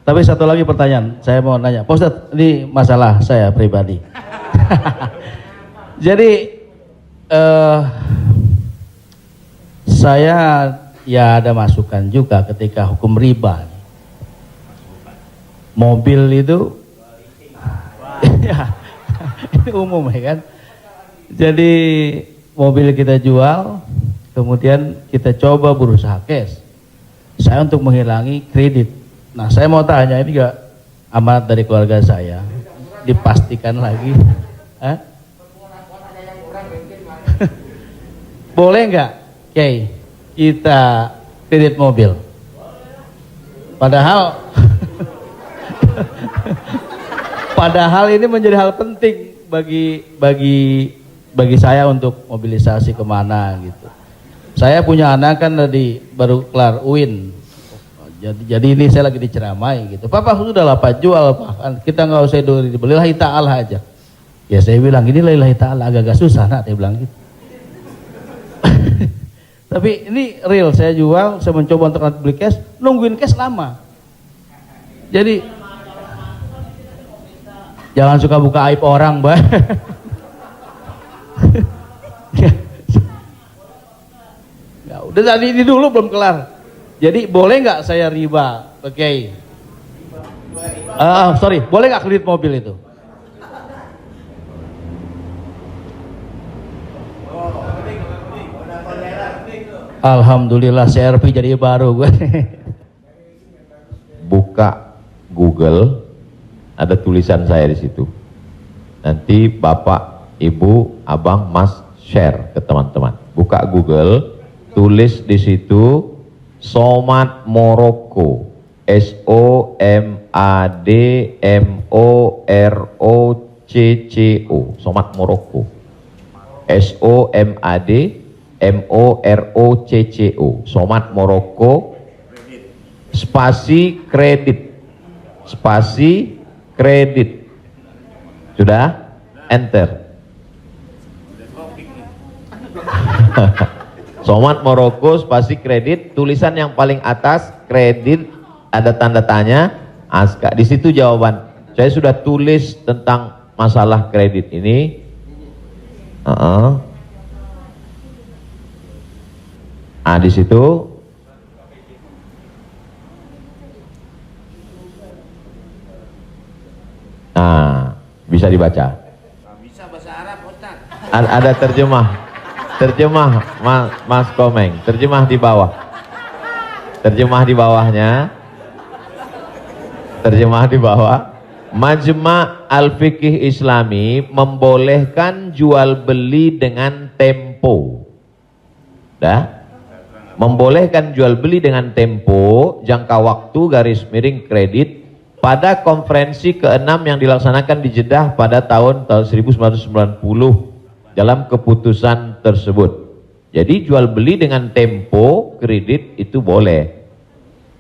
Tapi satu lagi pertanyaan, saya mau nanya, Pak Ustadz, ini masalah saya pribadi. Jadi saya ya ada masukan juga ketika hukum riba. Mobil itu, ya, itu umum ya kan. Jadi mobil kita jual, kemudian kita coba berusaha cash. Saya untuk menghilangi kredit. Nah, saya mau tanya, ini gak amanat dari keluarga saya, dipastikan lagi. Boleh nggak, Kiai, kita kredit mobil? Padahal padahal ini menjadi hal penting bagi saya untuk mobilisasi kemana gitu. Saya punya anak kan baru kelar UIN. Jadi ini saya lagi diceramai gitu. Papa sudah lah Pak, jual Pak. Kita nggak usah dibeli, lillahi ta'ala aja. Ya saya bilang ini lillahi ta'ala agak-agak susah nak, saya bilang gitu. Tapi ini real, saya jual, saya mencoba untuk beli cash, nungguin cash lama. Jadi jangan suka buka aib orang, Mbak. Ya, udah tadi ini dulu belum kelar. Jadi boleh nggak saya riba, oke? Sorry, boleh nggak kredit mobil itu? Alhamdulillah CRV jadi baru gue. Buka Google, ada tulisan saya di situ. Nanti Bapak, Ibu, Abang, Mas share ke teman-teman. Buka Google, tulis di situ Somat Morocco, SOMADMOROCCO, Somat Morocco, SOMADMOROCCO, Somat Morocco, spasi kredit, sudah, enter. Somat Morocco spasi kredit, tulisan yang paling atas kredit, ada tanda tanya, ASKA. Di situ jawaban. Saya sudah tulis tentang masalah kredit ini. Di situ. Bisa dibaca. Bisa bahasa Arab, Ustaz. Ada terjemah Mas Komeng, terjemah di bawah. Terjemah di bawahnya. Terjemah di bawah. Majma' Al-Fiqih Islami membolehkan jual beli dengan tempo. Membolehkan jual beli dengan tempo, jangka waktu garis miring kredit pada konferensi ke-6 yang dilaksanakan di Jeddah pada tahun 1990 dalam keputusan tersebut. Jadi jual beli dengan tempo kredit itu boleh.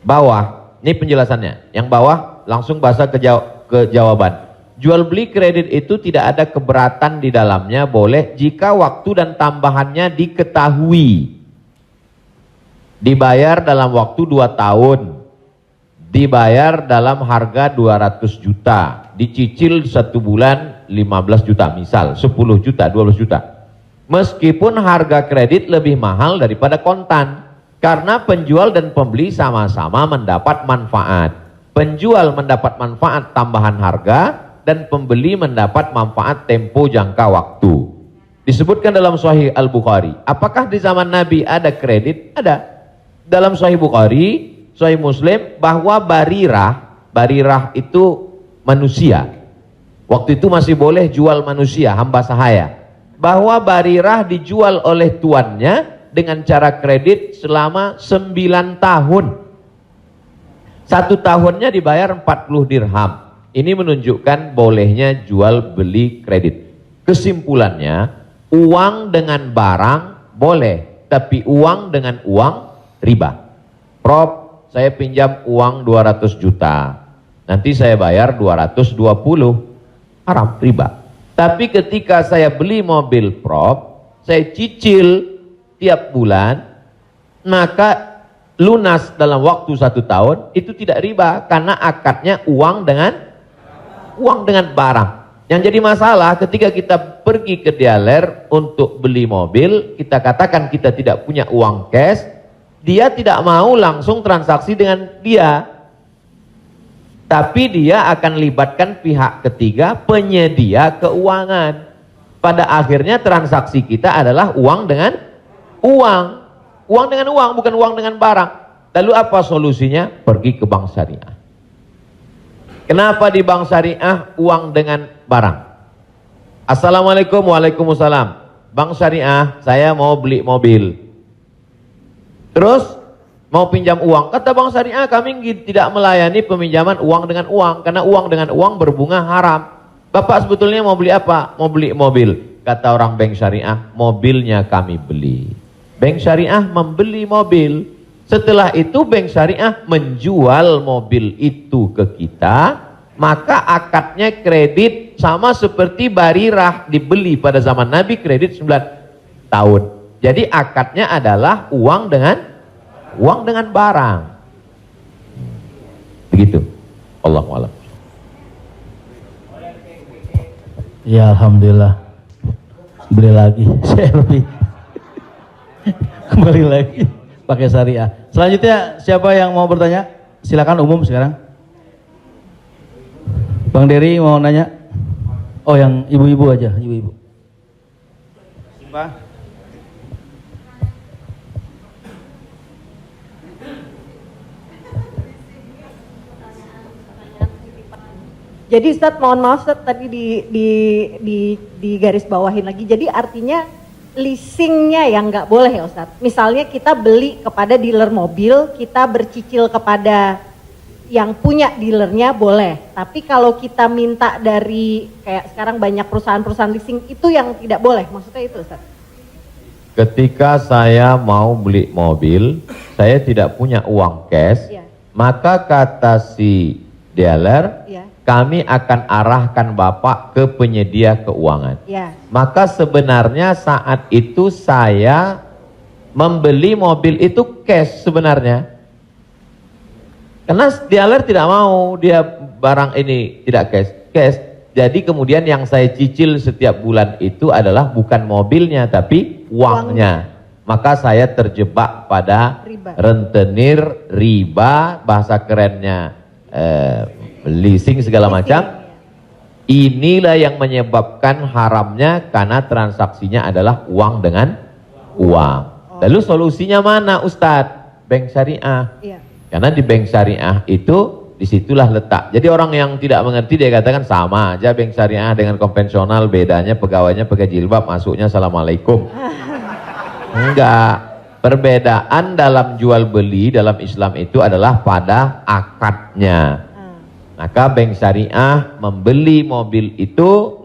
Bawah, ini penjelasannya. Yang bawah langsung bahasa ke jawaban. Jual beli kredit itu tidak ada keberatan di dalamnya, boleh jika waktu dan tambahannya diketahui. Dibayar dalam waktu 2 tahun. Dibayar dalam harga 200 juta. Dicicil 1 bulan 15 juta, misal 10 juta, 12 juta. Meskipun harga kredit lebih mahal daripada kontan, karena penjual dan pembeli sama-sama mendapat manfaat. Penjual mendapat manfaat tambahan harga dan pembeli mendapat manfaat tempo jangka waktu. Disebutkan dalam Sahih Al-Bukhari. Apakah di zaman Nabi ada kredit? Ada. Dalam Sahih Bukhari, Sahih Muslim, bahwa barirah itu manusia. Waktu itu masih boleh jual manusia, hamba sahaya. Bahwa barirah dijual oleh tuannya dengan cara kredit selama 9 tahun. 1 tahunnya dibayar 40 dirham. Ini menunjukkan bolehnya jual beli kredit. Kesimpulannya, uang dengan barang boleh, tapi uang dengan uang riba. Prof, saya pinjam uang 200 juta. Nanti saya bayar 220. Haram, riba. Tapi ketika saya beli mobil, Prof, saya cicil tiap bulan, maka lunas dalam waktu 1 tahun, itu tidak riba karena akadnya uang dengan barang. Yang jadi masalah ketika kita pergi ke dealer untuk beli mobil, kita katakan kita tidak punya uang cash, dia tidak mau langsung transaksi dengan dia, tapi dia akan libatkan pihak ketiga penyedia keuangan. Pada akhirnya transaksi kita adalah uang dengan uang, bukan uang dengan barang. Lalu apa solusinya? Pergi ke bank syariah. Kenapa di bank syariah uang dengan barang? Assalamualaikum, waalaikumsalam. Bank syariah, saya mau beli mobil. Terus mau pinjam uang. Kata bank syariah, kami tidak melayani peminjaman uang dengan uang, karena uang dengan uang berbunga haram. Bapak sebetulnya mau beli apa? Mau beli mobil. Kata orang bank syariah, mobilnya kami beli. Bank syariah membeli mobil. Setelah itu bank syariah menjual mobil itu ke kita, maka akadnya kredit sama seperti barirah dibeli pada zaman Nabi, kredit 9 tahun. Jadi akadnya adalah uang dengan barang. Begitu. Allahu a'lam. Ya alhamdulillah. Beli lagi, saya lebih kembali lagi pakai syariah. Selanjutnya siapa yang mau bertanya? Silakan umum sekarang. Bang Dery mau nanya? Oh, yang ibu-ibu aja, ibu-ibu. Pak. Jadi Ustadz, mohon maaf Ustadz, tadi di garis bawahin lagi. Jadi artinya leasingnya yang nggak boleh ya Ustadz. Misalnya kita beli kepada dealer mobil, kita bercicil kepada yang punya dealernya boleh. Tapi kalau kita minta dari kayak sekarang banyak perusahaan-perusahaan leasing, itu yang tidak boleh. Maksudnya itu Ustadz. Ketika saya mau beli mobil, saya tidak punya uang cash, Ya. maka kata si dealer, Ya. kami akan arahkan Bapak ke penyedia keuangan. Ya. Maka sebenarnya saat itu saya membeli mobil itu cash sebenarnya. Karena dealer tidak mau dia barang ini tidak cash. Jadi kemudian yang saya cicil setiap bulan itu adalah bukan mobilnya tapi uangnya. Maka saya terjebak pada Riba. rentenir, riba, bahasa kerennya leasing segala macam. Inilah yang menyebabkan haramnya karena transaksinya adalah uang dengan uang. Lalu solusinya mana Ustadz? Bank syariah. Iya. Karena di bank syariah itu disitulah letak. Jadi orang yang tidak mengerti dia katakan sama aja bank syariah dengan konvensional, bedanya pegawainya pakai jilbab, masuknya assalamualaikum. Enggak. Perbedaan dalam jual beli dalam Islam itu adalah pada akadnya. Maka bank syariah membeli mobil itu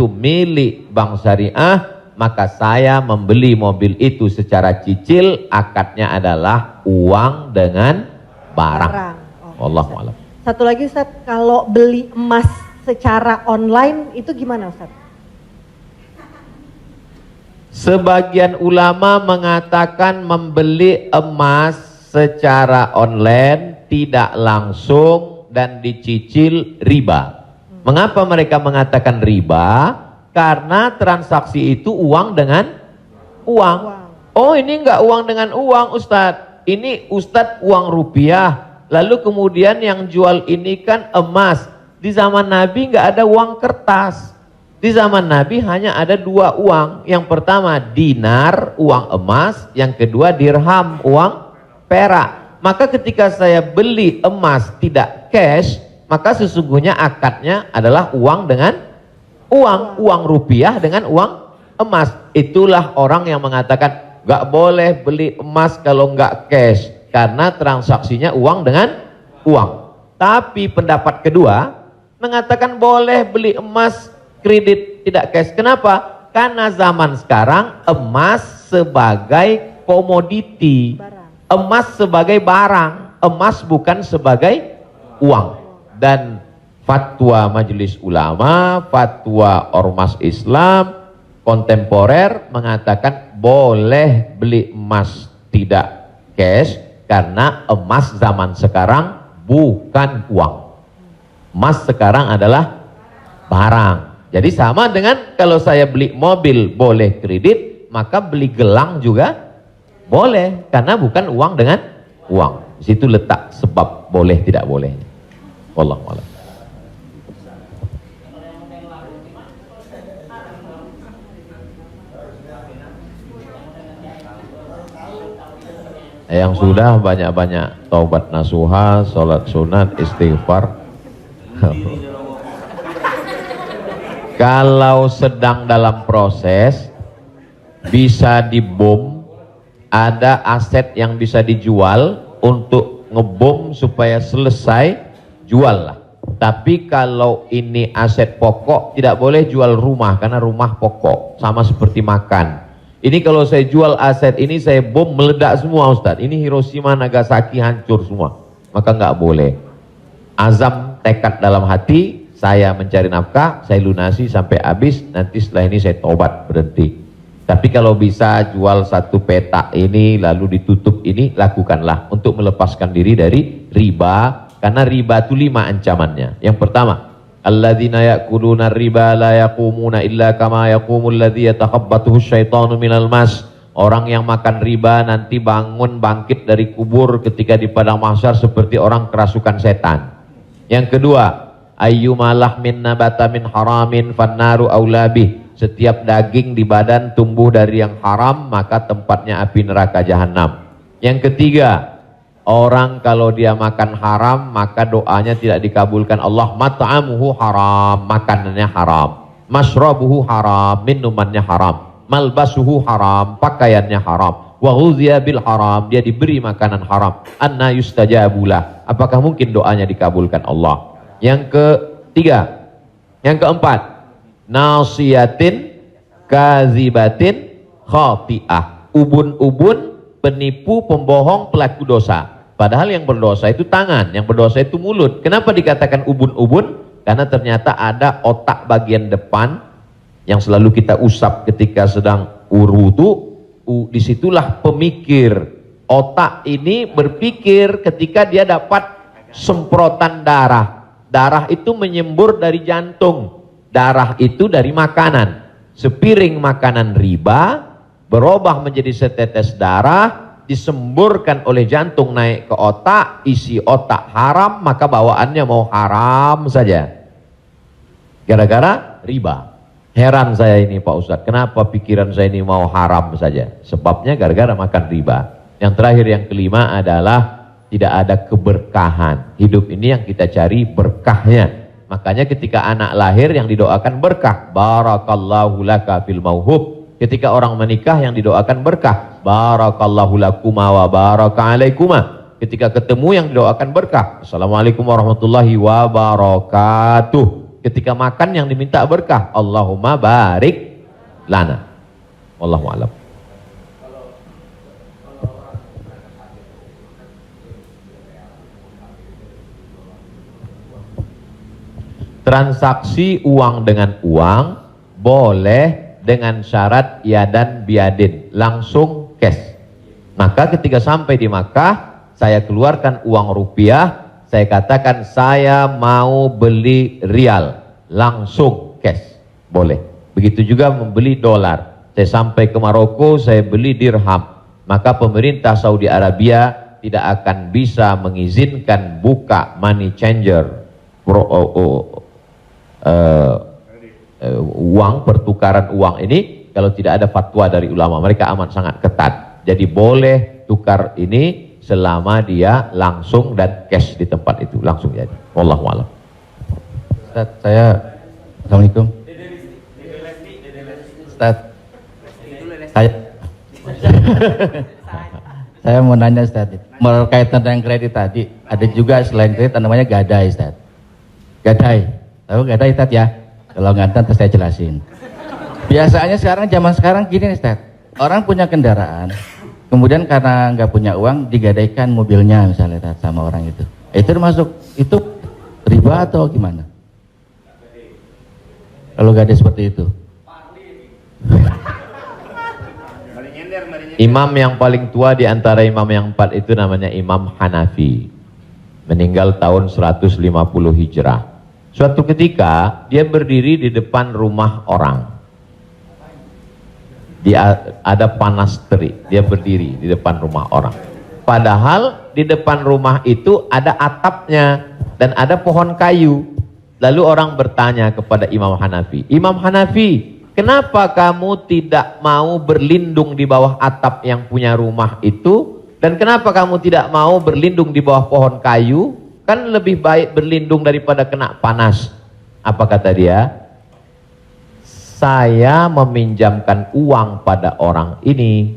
milik bank syariah, maka saya membeli mobil itu secara cicil, akadnya adalah uang dengan barang. Oh, Wallahu a'lam. Satu lagi Ustadz, kalau beli emas secara online itu gimana Ustadz? Sebagian ulama mengatakan membeli emas secara online tidak langsung dan dicicil riba. Mengapa mereka mengatakan riba? Karena transaksi itu uang dengan uang. Oh, ini enggak uang dengan uang Ustadz. Ini Ustadz uang rupiah. Lalu kemudian yang jual ini kan emas. Di zaman Nabi enggak ada uang kertas. Di zaman Nabi hanya ada 2 uang. Yang pertama dinar, uang emas. Yang kedua dirham, uang perak. Maka ketika saya beli emas tidak cash, maka sesungguhnya akadnya adalah uang dengan uang rupiah dengan uang emas. Itulah orang yang mengatakan nggak boleh beli emas kalau nggak cash karena transaksinya uang dengan uang. Tapi pendapat kedua mengatakan boleh beli emas kredit tidak cash. Kenapa? Karena zaman sekarang emas sebagai komoditi, emas sebagai barang, emas bukan sebagai uang. Dan fatwa Majelis Ulama, fatwa Ormas Islam kontemporer mengatakan boleh beli emas tidak cash Karena emas zaman sekarang bukan uang. Emas sekarang adalah barang. Jadi sama dengan kalau saya beli mobil boleh kredit, maka beli gelang juga boleh, karena bukan uang dengan uang. Di situ letak sebab boleh tidak bolehnya. Wallahu a'lam. Yang sudah banyak-banyak taubat nasuha, sholat sunat, istighfar. Kalau sedang dalam proses, bisa dibom, ada aset yang bisa dijual untuk ngebom supaya selesai, jual lah. Tapi kalau ini aset pokok, tidak boleh jual rumah, karena rumah pokok, sama seperti makan. Ini kalau saya jual aset ini, saya bom, meledak semua Ustadz. Ini Hiroshima, Nagasaki hancur semua. Maka nggak boleh. Azam, tekad dalam hati, saya mencari nafkah, saya lunasi sampai habis, nanti setelah ini saya tobat, berhenti. Tapi kalau bisa jual satu petak ini, lalu ditutup ini, lakukanlah untuk melepaskan diri dari riba. Karena riba itu 5 ancamannya. Yang pertama, alladzina ya'kuluna riba la yaqumuna illa kama yaqumul ladzi yatakhabbathu syaitanu minal mas. Orang yang makan riba nanti bangkit dari kubur ketika di padang mahsyar seperti orang kerasukan setan. Yang kedua, ayyuma lahmin nabata min haramin fannaru aula bih. Setiap daging di badan tumbuh dari yang haram, maka tempatnya api neraka jahanam. Yang ketiga, orang kalau dia makan haram, maka doanya tidak dikabulkan Allah. Mat'amuhu haram, makanannya haram. Mashrabuhu haram, minumannya haram. Malbasuhu haram, pakaiannya haram. Wa ghuziya bil haram, dia diberi makanan haram. Anna yustajabulah, apakah mungkin doanya dikabulkan Allah? Yang ketiga, yang keempat, nasiyatin kazibatin khati'ah. Ubun-ubun, penipu, pembohong, pelaku dosa. Padahal yang berdosa itu tangan, yang berdosa itu mulut. Kenapa dikatakan ubun-ubun? Karena ternyata ada otak bagian depan yang selalu kita usap ketika sedang wudu. Disitulah pemikir. Otak ini berpikir ketika dia dapat semprotan darah. Darah itu menyembur dari jantung. Darah itu dari makanan. Sepiring makanan riba berubah menjadi setetes darah, disemburkan oleh jantung naik ke otak, isi otak haram, maka bawaannya mau haram saja. Gara-gara riba. Heran saya ini Pak Ustadz, kenapa pikiran saya ini mau haram saja? Sebabnya gara-gara makan riba. Yang terakhir, yang kelima adalah tidak ada keberkahan. Hidup ini yang kita cari berkahnya. Makanya ketika anak lahir yang didoakan berkah. Barakallahu laka fil mauhub. Ketika orang menikah yang didoakan berkah. Barakallahu lakuma wa baraka alaikuma. Ketika ketemu yang didoakan berkah. Assalamualaikum warahmatullahi wabarakatuh. Ketika makan yang diminta berkah. Allahumma barik lana. Wallahu a'lam. Transaksi uang dengan uang boleh dengan syarat yadan biadin, langsung cash. Maka ketika sampai di Makkah, saya keluarkan uang rupiah, saya katakan saya mau beli rial, langsung cash, boleh. Begitu juga membeli dolar. Saya sampai ke Maroko, saya beli dirham. Maka pemerintah Saudi Arabia tidak akan bisa mengizinkan buka money changer, uang, pertukaran uang ini kalau tidak ada fatwa dari ulama. Mereka amat sangat ketat. Jadi boleh tukar ini selama dia langsung dan cash di tempat itu, langsung jadi. Wallahu a'lam. Ustaz, Assalamualaikum. Ustaz, saya mau nanya Ustaz, berkaitan dengan kredit tadi, ada juga selain kredit namanya gadai Ustaz. Gadai, tahu gadai Ustaz ya? Kalau nggak tahu saya jelasin. Biasanya zaman sekarang gini Ustaz, orang punya kendaraan, kemudian karena nggak punya uang digadaikan mobilnya misalnya Ustaz, sama orang itu. Itu termasuk itu riba atau gimana? Kalau gadai seperti itu. Imam yang paling tua di antara imam yang 4 itu namanya Imam Hanafi. Meninggal tahun 150 Hijrah. Suatu ketika dia berdiri di depan rumah orang. Dia ada panas terik, dia berdiri di depan rumah orang. Padahal di depan rumah itu ada atapnya dan ada pohon kayu. Lalu orang bertanya kepada Imam Hanafi, Imam Hanafi, kenapa kamu tidak mau berlindung di bawah atap yang punya rumah itu? Dan kenapa kamu tidak mau berlindung di bawah pohon kayu? Kan lebih baik berlindung daripada kena panas. Apa kata dia? Saya meminjamkan uang pada orang ini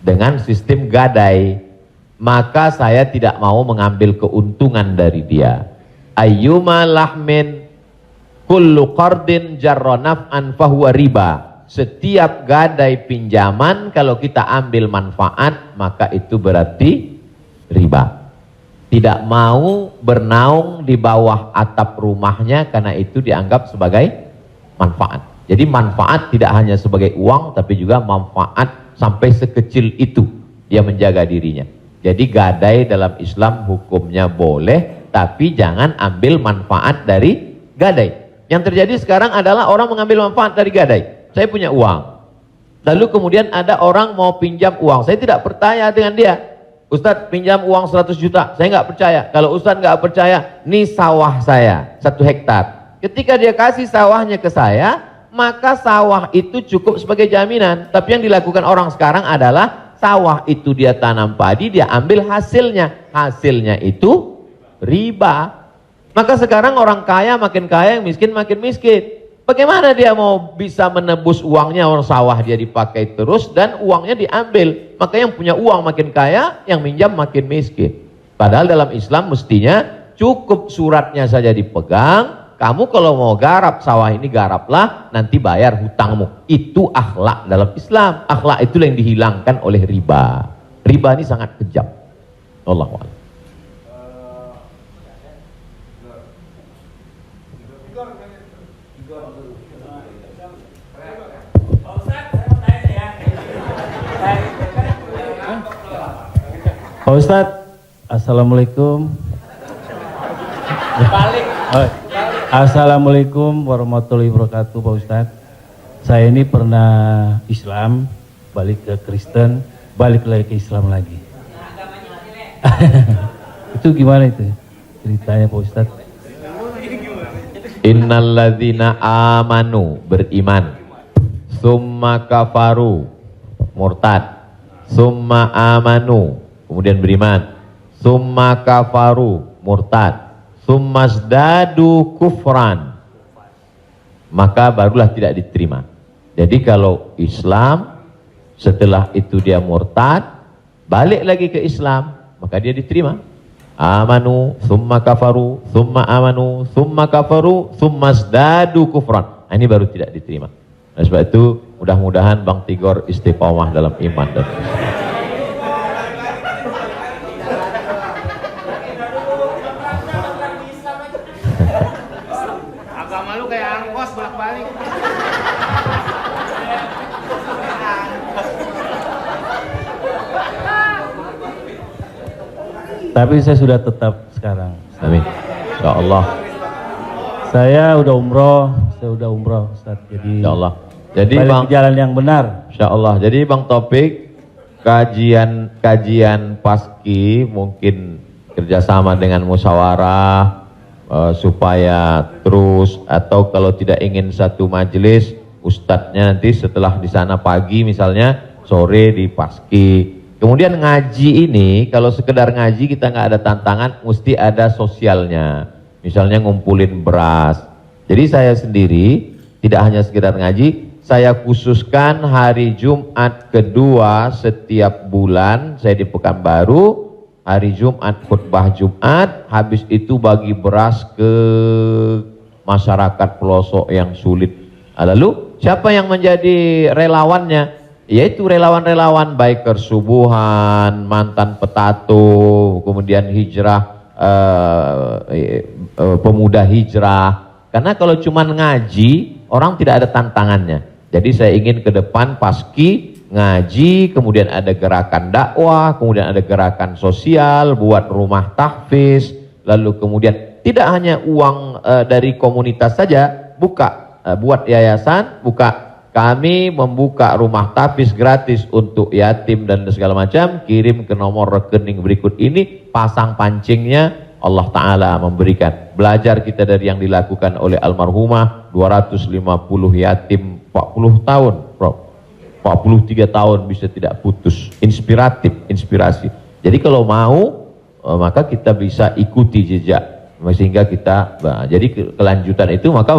dengan sistem gadai, maka saya tidak mau mengambil keuntungan dari dia. Ayyuma lahmin kullu qardin jarra naf'an fahuwa riba. Setiap gadai pinjaman kalau kita ambil manfaat maka itu berarti riba. Tidak mau bernaung di bawah atap rumahnya karena itu dianggap sebagai manfaat. Jadi manfaat tidak hanya sebagai uang tapi juga manfaat sampai sekecil itu dia menjaga dirinya. Jadi gadai dalam Islam hukumnya boleh, tapi jangan ambil manfaat dari gadai. Yang terjadi sekarang adalah orang mengambil manfaat dari gadai. Saya punya uang, lalu kemudian ada orang mau pinjam uang. Saya tidak percaya dengan dia. Ustadz pinjam uang 100 juta, saya nggak percaya. Kalau Ustadz nggak percaya, ini sawah saya 1 hektar. Ketika dia kasih sawahnya ke saya, maka sawah itu cukup sebagai jaminan. Tapi yang dilakukan orang sekarang adalah sawah itu dia tanam padi, dia ambil hasilnya. Hasilnya itu riba. Maka sekarang orang kaya makin kaya, yang miskin makin miskin. Bagaimana dia mau bisa menebus uangnya? Orang sawah dia dipakai terus dan uangnya diambil. Maka yang punya uang makin kaya, yang minjam makin miskin. Padahal dalam Islam mestinya cukup suratnya saja dipegang. Kamu kalau mau garap sawah ini garaplah, nanti bayar hutangmu. Itu akhlak dalam Islam. Akhlak itu yang dihilangkan oleh riba. Riba ini sangat kejam. Wallahu a'lam. Pak Ustadz, Assalamualaikum. Assalamualaikum warahmatullahi wabarakatuh Pak Ustadz. Saya ini pernah Islam, balik ke Kristen, balik lagi ke Islam lagi. Itu gimana itu ceritanya Pak Ustadz? Innalladzina amanu, beriman, summa kafaru, murtad, summa amanu, kemudian beriman, summa kafaru, murtad, summa zdadu kufran, maka barulah tidak diterima. Jadi kalau Islam setelah itu dia murtad, balik lagi ke Islam, maka dia diterima. Amanu, summa kafaru, summa amanu, summa kafaru, summa zdadu kufran. Nah, ini baru tidak diterima. Nah, sebab itu mudah-mudahan Bang Tigor istiqomah dalam iman dan Islam. Agama lu kayak angkos bolak-balik. Tapi saya sudah tetap sekarang. Amin. Ya Allah. Saya udah umroh, Ustadz. Jadi Ya Allah. Jadi balik Bang, ke jalan yang benar. Insya Allah. Jadi Bang Topik, kajian paski mungkin kerjasama dengan musyawarah supaya terus, atau kalau tidak ingin satu majelis, ustadznya nanti setelah di sana pagi misalnya, sore di paski. Kemudian ngaji ini, kalau sekedar ngaji kita nggak ada tantangan, mesti ada sosialnya. Misalnya ngumpulin beras. Jadi saya sendiri tidak hanya sekedar ngaji, saya khususkan hari Jumat kedua setiap bulan, saya di Pekanbaru, hari Jumat khutbah Jumat, habis itu bagi beras ke masyarakat pelosok yang sulit. Lalu siapa yang menjadi relawannya? Yaitu relawan-relawan biker subuhan, mantan petato, kemudian hijrah, pemuda hijrah. Karena kalau cuma ngaji, orang tidak ada tantangannya. Jadi saya ingin ke depan paski ngaji, kemudian ada gerakan dakwah, kemudian ada gerakan sosial, buat rumah tahfiz, lalu kemudian tidak hanya uang dari komunitas saja, buat yayasan, kami membuka rumah tahfiz gratis untuk yatim dan segala macam, kirim ke nomor rekening berikut ini, pasang pancingnya, Allah Ta'ala memberikan. Belajar kita dari yang dilakukan oleh almarhumah, 250 yatim 40 tahun, 43 tahun bisa tidak putus, inspirasi. Jadi kalau mau, maka kita bisa ikuti jejak, sehingga kita, jadi kelanjutan itu, maka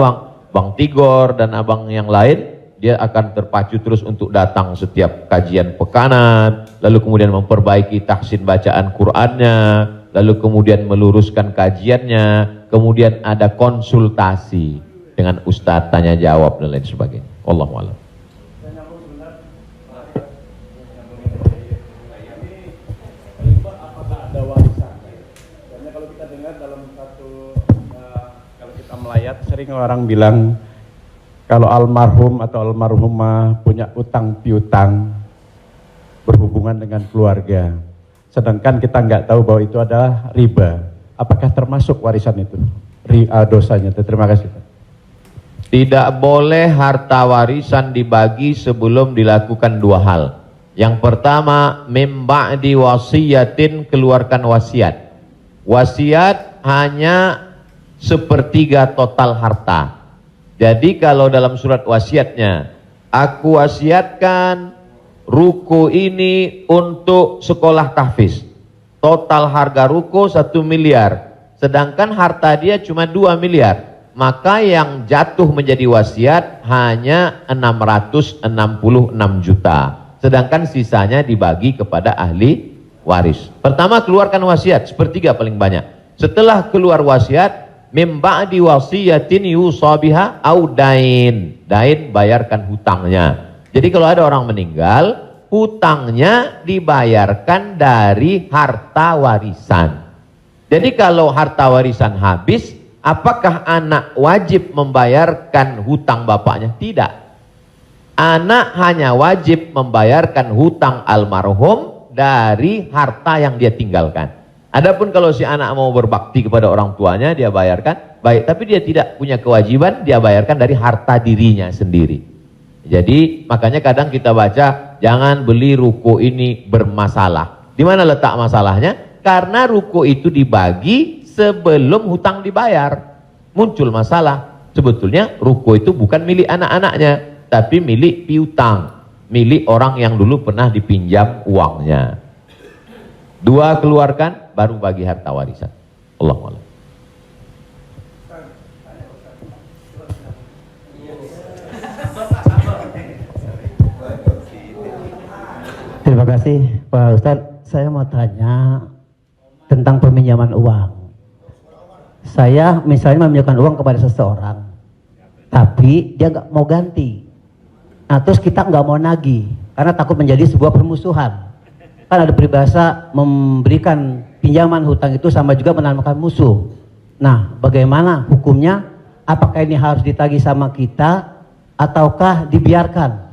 Bang Tigor dan abang yang lain, dia akan terpacu terus untuk datang setiap kajian pekanan, lalu kemudian memperbaiki tahsin bacaan Qur'annya, lalu kemudian meluruskan kajiannya, kemudian ada konsultasi dengan ustadz, tanya jawab dan lain sebagainya. Wallahu a'lam. Apakah ada warisan? Karena kalau kita dengar dalam kalau kita melayat, sering orang bilang kalau almarhum atau almarhumah punya utang piutang berhubungan dengan keluarga, sedangkan kita nggak tahu bahwa itu adalah riba. Apakah termasuk warisan itu dosanya? Terima kasih. Tidak boleh harta warisan dibagi sebelum dilakukan dua hal. Yang pertama, mim ba'di wasiyatin, keluarkan wasiat. Wasiat hanya sepertiga total harta. Jadi kalau dalam surat wasiatnya, aku wasiatkan ruko ini untuk sekolah tahfiz. Total harga ruko 1 miliar. Sedangkan harta dia cuma 2 miliar. Maka yang jatuh menjadi wasiat hanya 666 juta. Sedangkan sisanya dibagi kepada ahli waris. Pertama, keluarkan wasiat, sepertiga paling banyak. Setelah keluar wasiat, mim ba'di wasiyatin yusa biha au dain. Dain, bayarkan hutangnya. Jadi kalau ada orang meninggal, hutangnya dibayarkan dari harta warisan. Jadi kalau harta warisan habis, apakah anak wajib membayarkan hutang bapaknya? Tidak. Anak hanya wajib membayarkan hutang almarhum dari harta yang dia tinggalkan. Adapun kalau si anak mau berbakti kepada orang tuanya, dia bayarkan, baik, tapi dia tidak punya kewajiban, dia bayarkan dari harta dirinya sendiri. Jadi makanya kadang kita baca, jangan beli ruko ini bermasalah. Di mana letak masalahnya? Karena ruko itu dibagi sebelum hutang dibayar. Muncul masalah. Sebetulnya ruko itu bukan milik anak-anaknya, tapi milik piutang, milik orang yang dulu pernah dipinjam uangnya. Dua keluarkan, baru bagi harta warisan. Allahu a'lam. Terima kasih Pak Ustadz. Saya mau tanya tentang peminjaman uang. Saya misalnya meminjamkan uang kepada seseorang, tapi dia nggak mau ganti. Nah terus kita nggak mau nagih karena takut menjadi sebuah permusuhan. Kan ada peribahasa memberikan pinjaman hutang itu sama juga menanamkan musuh. Nah, bagaimana hukumnya? Apakah ini harus ditagih sama kita ataukah dibiarkan?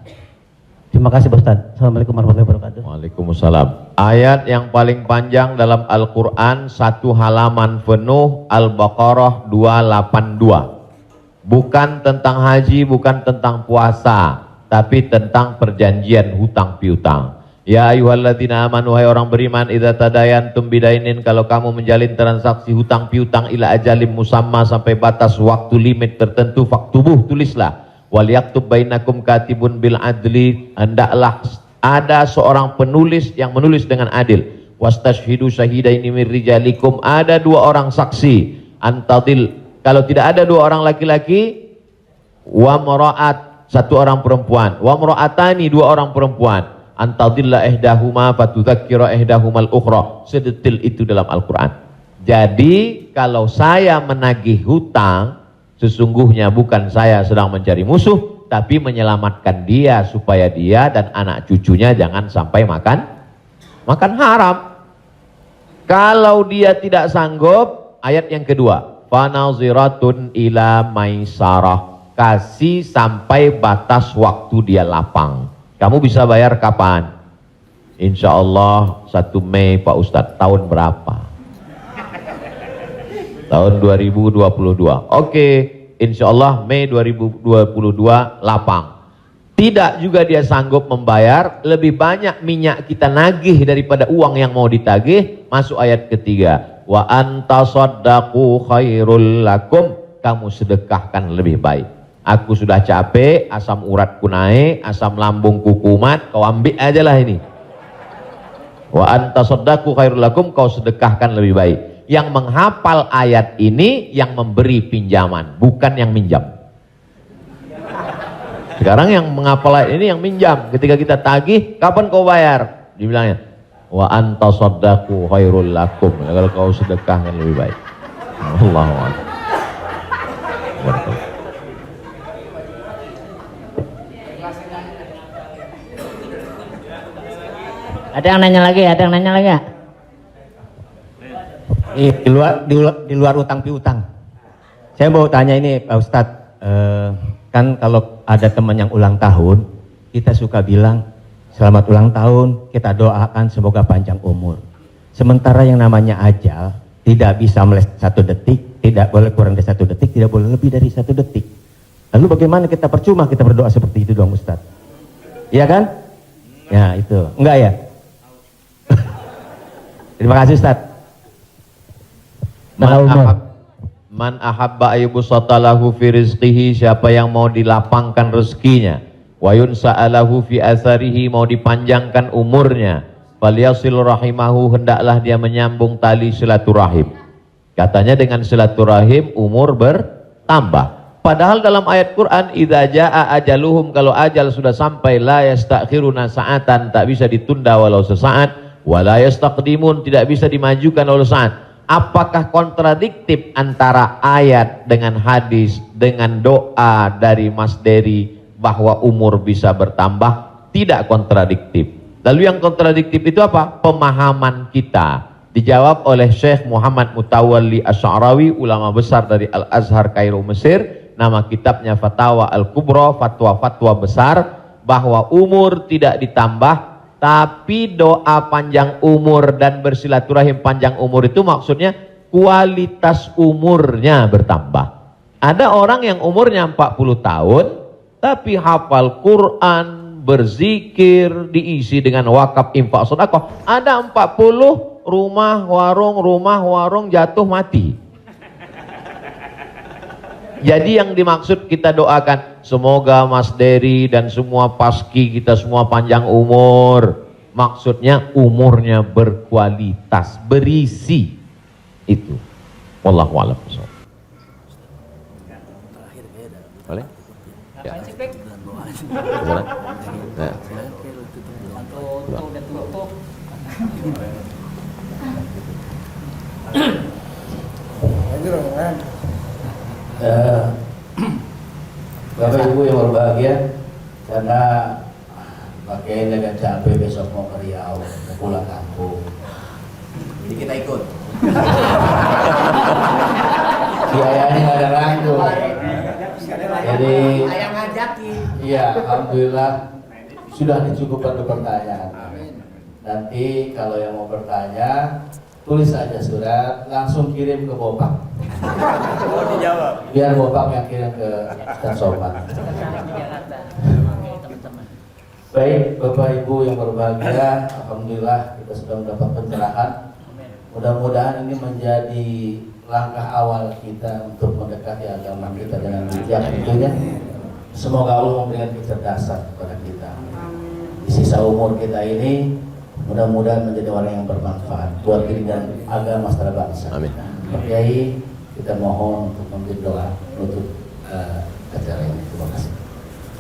Terima kasih Pak Ustadz. Assalamualaikum warahmatullahi wabarakatuh. Waalaikumsalam. Ayat yang paling panjang dalam Al-Quran, 1 halaman penuh, Al-Baqarah 282. Bukan tentang haji, bukan tentang puasa, tapi tentang perjanjian hutang piutang. Ya ayyuhalladzina amanu, wahai orang beriman, idza tadayantum bidainin, kalau kamu menjalin transaksi hutang piutang ila ajalim musamma, sampai batas waktu limit tertentu, faktubuh, tulislah. Wal yaktub bainakum katibun bil adli, hendaklah ada seorang penulis yang menulis dengan adil. Wastashhidu syahidaini min rijalikum, ada 2 orang saksi. Antadil, kalau tidak ada 2 orang laki-laki, wa maraat, 1 orang perempuan, wa maraatani, 2 orang perempuan. Antadilla ihdahuma fatudzakkira ihdahumal ukhra. Sedetil itu dalam Al-Quran. Jadi kalau saya menagih hutang, sesungguhnya bukan saya sedang mencari musuh, tapi menyelamatkan dia supaya dia dan anak cucunya jangan sampai makan haram. Kalau dia tidak sanggup, ayat yang kedua, fanaziratun ila maisarah, kasih sampai batas waktu dia lapang. Kamu bisa bayar kapan? Insya Allah 1 Mei Pak Ustadz. Tahun berapa? Tahun 2022. Oke, insya Allah Mei 2022 lapang. Tidak juga dia sanggup membayar, lebih banyak minyak kita nagih daripada uang yang mau ditagih. Masuk ayat ketiga. Wa antasaddaqu khairul lakum. Kamu sedekahkan lebih baik. Aku sudah capek, asam uratku naik, asam lambungku kumat, kau ambil aja lah ini. Wa antasaddaqu khairul lakum, kau sedekahkan lebih baik. Yang menghafal ayat ini yang memberi pinjaman, bukan yang minjam. Sekarang yang menghafal ayat ini yang minjam. Ketika kita tagih, kapan kau bayar? Dibilangnya, wa antasaddaqu khairul lakum. Kalau kau sedekahkan lebih baik. Allahu akbar. Ada yang nanya lagi? Ada yang nanya lagi ya? Di luar utang piutang. Saya mau tanya ini Pak Ustadz, kan kalau ada teman yang ulang tahun, kita suka bilang selamat ulang tahun, kita doakan semoga panjang umur. Sementara yang namanya ajal tidak bisa meleset 1 detik, tidak boleh kurang dari 1 detik, tidak boleh lebih dari 1 detik. Lalu bagaimana kita percuma kita berdoa seperti itu dong Ustadz? Iya kan? Ya itu, enggak ya? Terima kasih Ustaz. Man ahabba ayyubsatalahu fi rizqihi, siapa yang mau dilapangkan rezekinya, wa yunsa'alahu fi atharihi, mau dipanjangkan umurnya, falyasil rahimahu, hendaklah dia menyambung tali silaturahim. Katanya dengan silaturahim umur bertambah. Padahal dalam ayat Quran, idza jaa ajaluhum, kalau ajal sudah sampai, la yastakhiruna sa'atan, tak bisa ditunda walau sesaat. Wala yastaqdimun, tidak bisa dimajukan oleh saat. Apakah kontradiktif antara ayat dengan hadis dengan doa dari Mas Dery bahwa umur bisa bertambah? Tidak kontradiktif. Lalu yang kontradiktif itu apa? Pemahaman kita. Dijawab oleh Syekh Muhammad Mutawalli Asy'arawi, ulama besar dari Al-Azhar Kairo Mesir. Nama kitabnya Fatawa Al-Kubra, fatwa-fatwa besar, bahwa umur tidak ditambah, tapi doa panjang umur dan bersilaturahim panjang umur itu maksudnya kualitas umurnya bertambah. Ada orang yang umurnya 40 tahun tapi hafal Quran, berzikir, diisi dengan wakaf, infak, sedekah. Ada 40 rumah warung jatuh mati. Jadi yang dimaksud kita doakan, semoga Mas Dery dan semua paski kita semua panjang umur. Maksudnya umurnya berkualitas, berisi. Itu. Wallahu a'lam. Boleh? Ya. Boleh? Ya. Bapak Ibu yang berbahagia, karena pakai dengan capek besok mau ke Riau, mau pulang kampung, jadi kita ikut. Biayanya nggak ada ragu. Jadi, iya, alhamdulillah sudah dicukupkan untuk pertanyaan. Nanti kalau yang mau bertanya, tulis aja surat, langsung kirim ke Bopak. Biar Bopak yang kirim ke Ustaz Somad. Baik, Bapak Ibu yang berbahagia, alhamdulillah kita sudah mendapat pencerahan. Mudah-mudahan ini menjadi langkah awal kita untuk mendekati agama kita dengan bijak tentunya. Semoga Allah memberikan kecerdasan kepada kita. Di sisa umur kita ini, mudah-mudahan menjadi orang yang bermanfaat buat diri dan agama secara bangsa. Amin. Pak Kiai, kita mohon untuk memberi doa untuk acara ini. Terima kasih.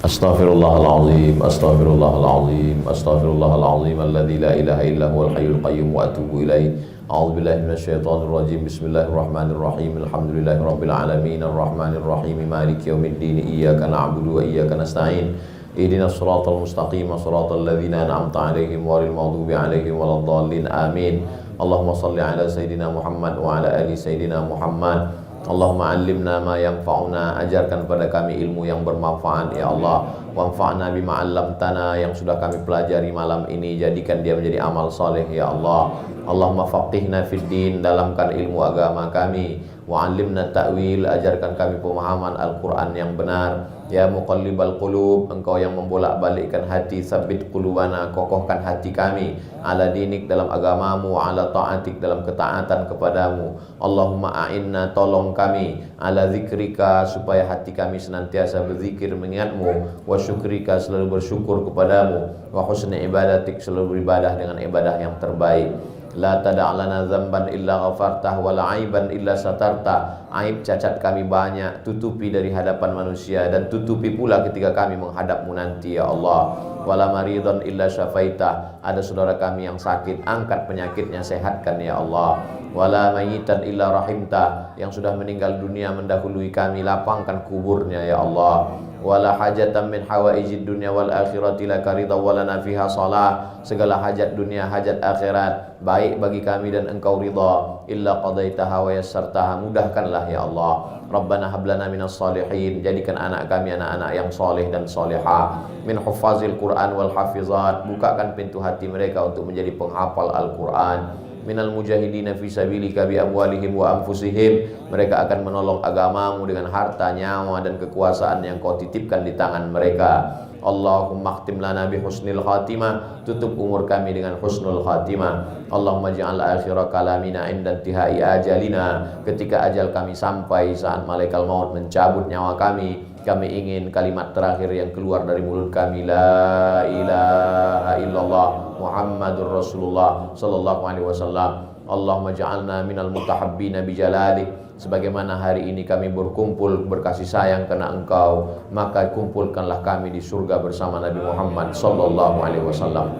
Astaghfirullahaladzim, astaghfirullahaladzim, astaghfirullahaladzim, alladzi la ilaha illa huwal hayyul qayyum wa atubu ilaih. A'udzu billahi minasyaitonir rajim. Bismillahirrahmanirrahim. Alhamdulillahirabbil alamin, arrahmanir rahim, maliki yaumiddin. Iyyaka na'budu wa iyyaka nasta'in. Ihdinas siratal mustaqim, siratal ladzina an'amta 'alaihim ghairil maghdubi 'alaihim waladdallin. Amin. Allahumma shalli ala sayidina Muhammad wa ala ali sayidina Muhammad Allahumma allimna ma yanfa'una, ajarkan pada kami ilmu yang bermanfaat ya Allah. Wanfa'na bima 'allamtana, yang sudah kami pelajari malam ini jadikan dia menjadi amal soleh ya Allah. Allahumma faqihna fid din, dalamkan ilmu agama kami. Wa 'allimna ta'wil, ajarkan kami pemahaman Al-Qur'an yang benar. Ya muqallibal qulub, engkau yang membolak-balikkan hati, sabbit qulubana, kokohkan hati kami ala dinik, dalam agamamu, ala ta'atik, dalam ketaatan kepadamu. Allahumma a'inna, tolong kami, ala zikrika, supaya hati kami senantiasa berzikir mengingatmu, wa syukrika, selalu bersyukur kepadamu, wa husni ibadatik, selalu beribadah dengan ibadah yang terbaik. La tada'lana zamban illa ghafartah, wala aiban illa satartah. Aib cacat kami banyak, tutupi dari hadapan manusia, dan tutupi pula ketika kami menghadapmu nanti ya Allah. Wala maridhan illa syafaitah, ada saudara kami yang sakit, angkat penyakitnya, sehatkan ya Allah. Wala mayitan illa rahimtah, yang sudah meninggal dunia mendahului kami, lapangkan kuburnya ya Allah. Wala hajatan min hawaijid dunya wal akhirati laka ridha walana fiha salah, segala hajat dunia, hajat akhirat baik bagi kami dan engkau ridha, illa qadaitaha wa yassartaha, mudahkanlah ya Allah. Rabbana hablana minas salihin, jadikan anak kami anak-anak yang soleh dan solehah, min huffazil Quran wal hafizat, bukakan pintu hati mereka untuk menjadi penghafal Al-Quran. Minal mujahidina fi sabilika bi amwalihim wa anfusihim, mereka akan menolong agamamu dengan harta, nyawa dan kekuasaan yang kau titipkan di tangan mereka. Allahumma khtim lana bi husnil khatimah, tutup umur kami dengan husnul khatimah. Allahumma ja'al akhira kalamina inda intihai ajalina, ketika ajal kami sampai, saat malaikat maut mencabut nyawa kami ingin kalimat terakhir yang keluar dari mulut kami, la ilaha illallah Muhammadur Rasulullah sallallahu alaihi wasallam. Allahumma ja'alna minal mutahabbina bijalalik, sebagaimana hari ini kami berkumpul berkasih sayang karena engkau, maka kumpulkanlah kami di surga bersama Nabi Muhammad sallallahu alaihi wasallam,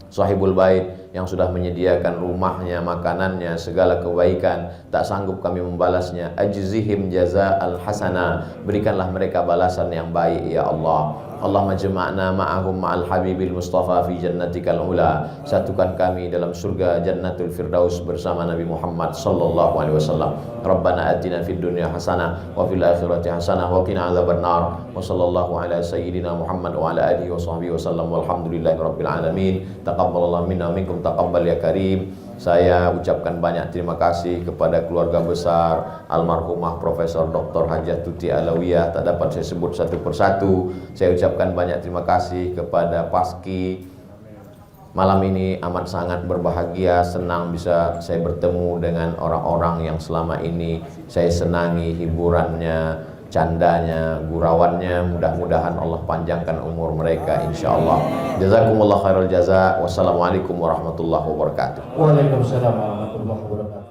sahibul bait, yang sudah menyediakan rumahnya, makanannya, segala kebaikan, tak sanggup kami membalasnya. Ajzihim jaza'al hasana, berikanlah mereka balasan yang baik ya Allah. Allahumma jama'na ma'ahum ma'al habibil mustafa fi jannatikal ula, satukan kami dalam surga jannatul firdaus bersama Nabi Muhammad sallallahu alaihi wasallam. Rabbana atina fid dunya hasanah wa fil akhirati hasanah wa qina adzabannar. Wa sallallahu ala sayyidina Muhammad wa ala alihi wa sahbihi wasallam, walhamdulillahi rabbil alamin. Taqabbalallahu minna minkum taqabbal ya karim. Saya ucapkan banyak terima kasih kepada keluarga besar almarhumah Profesor Dr. Hajah Tuti Alawiyah, tak dapat saya sebut satu persatu. Saya ucapkan banyak terima kasih kepada Paski. Malam ini amat sangat berbahagia, senang bisa saya bertemu dengan orang-orang yang selama ini saya senangi hiburannya, candanya, gurauannya. Mudah-mudahan Allah panjangkan umur mereka insyaallah. Jazakumullah khairal jaza. Wassalamualaikum warahmatullahi wabarakatuh. Waalaikumsalam warahmatullahi wabarakatuh.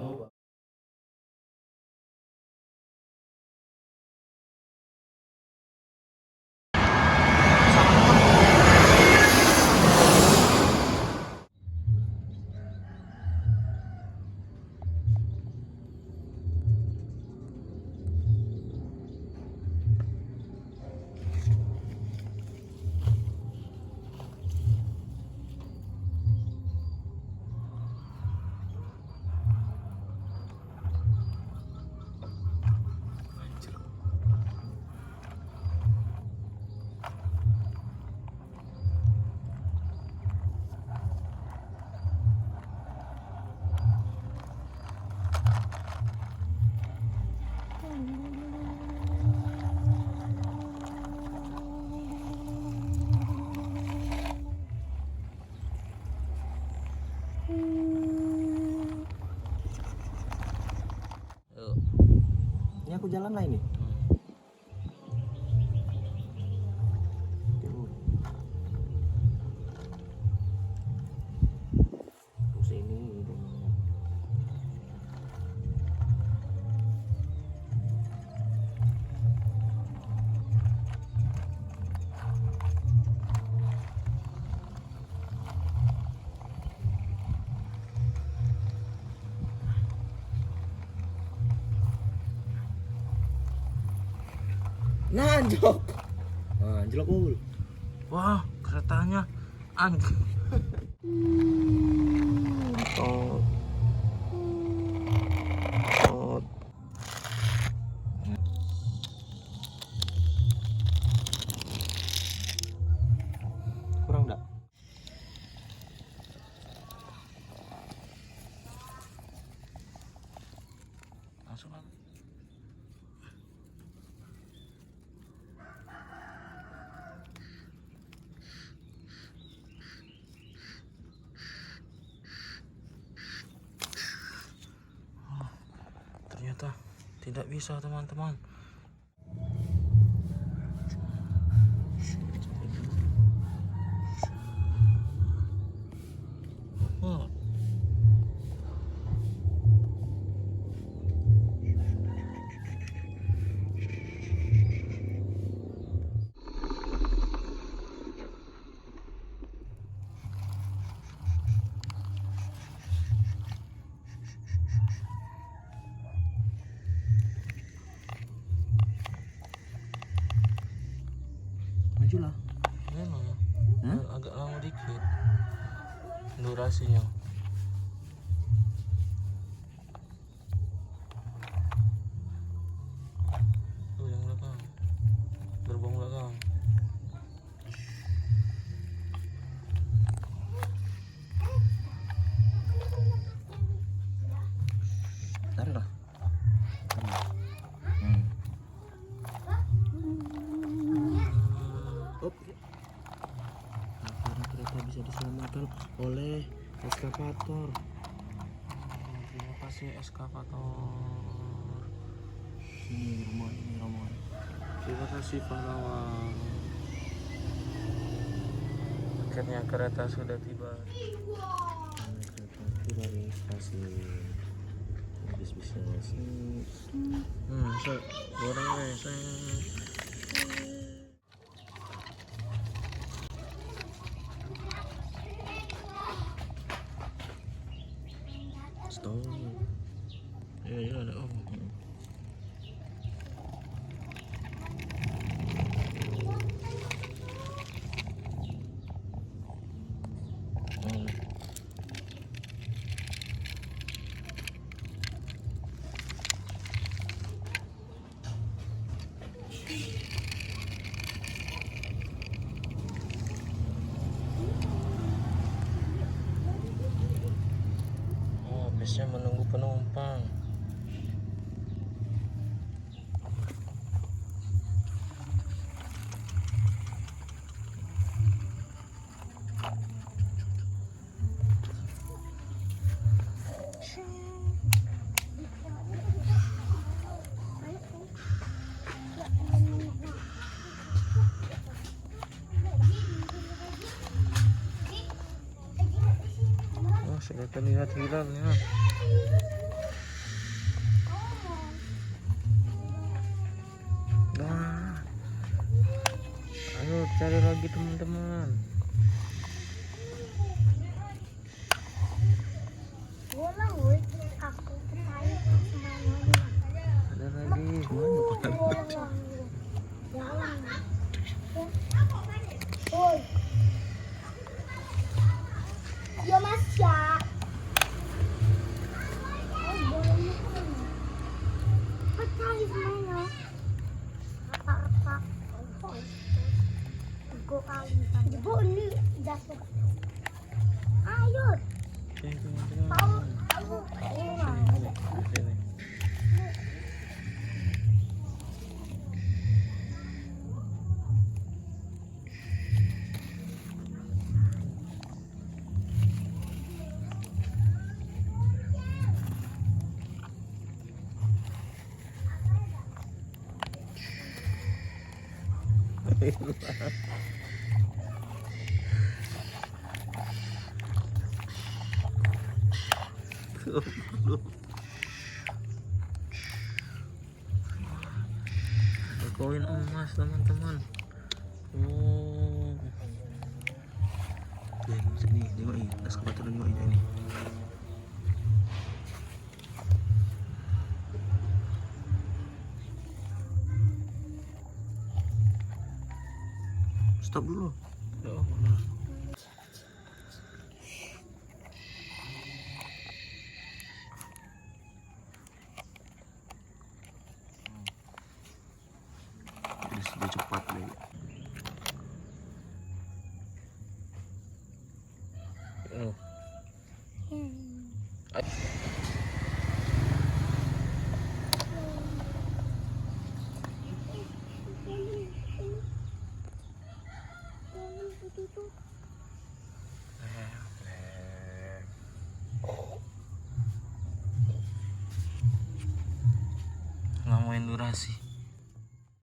Ini aku jalan lah ini. Nah, anjlok. Nah, anjlok ul. Wah, keretanya anjlok. Tot. Tidak bisa teman-teman. Oh. Majulah. Memang ya. Agak lama dikit durasinya. Tuh yang belakang, gerbang belakang. Tarik lah. Akhirnya kereta bisa diselamatkan oleh eskavator. Terima kasih eskavator. Ini rumah. Terima kasih pahlawan. Akhirnya kereta sudah tiba. Kereta tiba di stasiun. Bis-bisnya sini. Goreng guys. Stop. Ya ada om. Bisnya menunggu penumpang. Oh, sudah terlihat hilalnya. Nah, ayo cari lagi teman-teman. Ada lagi. Ya mas ya. Ibu ini jatuh. Ayo. Tahu. Koin emas teman-teman. Oh, sini tengok ini, eskavator tengok ini. Stop dulu. Ya Allah. Sudah cepat lagi. ngomongin durasi.